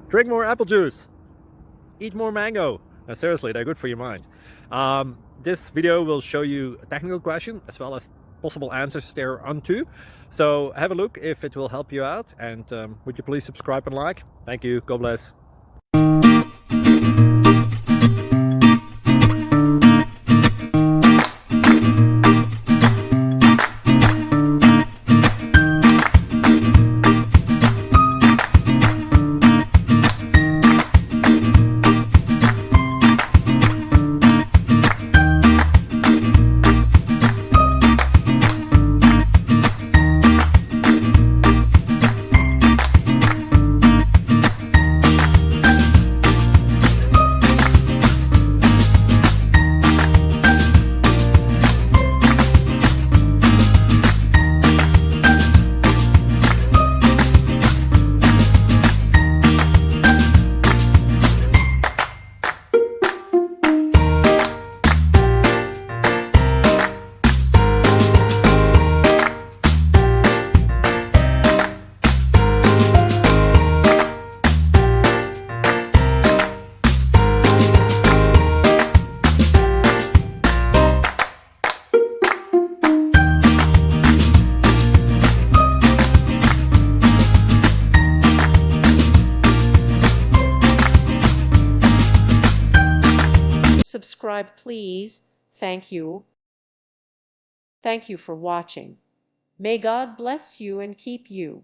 Drink more apple juice. Eat more mango. No, seriously, they're good for your mind. This video will show you a technical question as well as possible answers thereunto. So have a look if it will help you out, and would you please subscribe and like? Thank you. God bless. Subscribe, please. Thank you. Thank you for watching. May God bless you and keep you.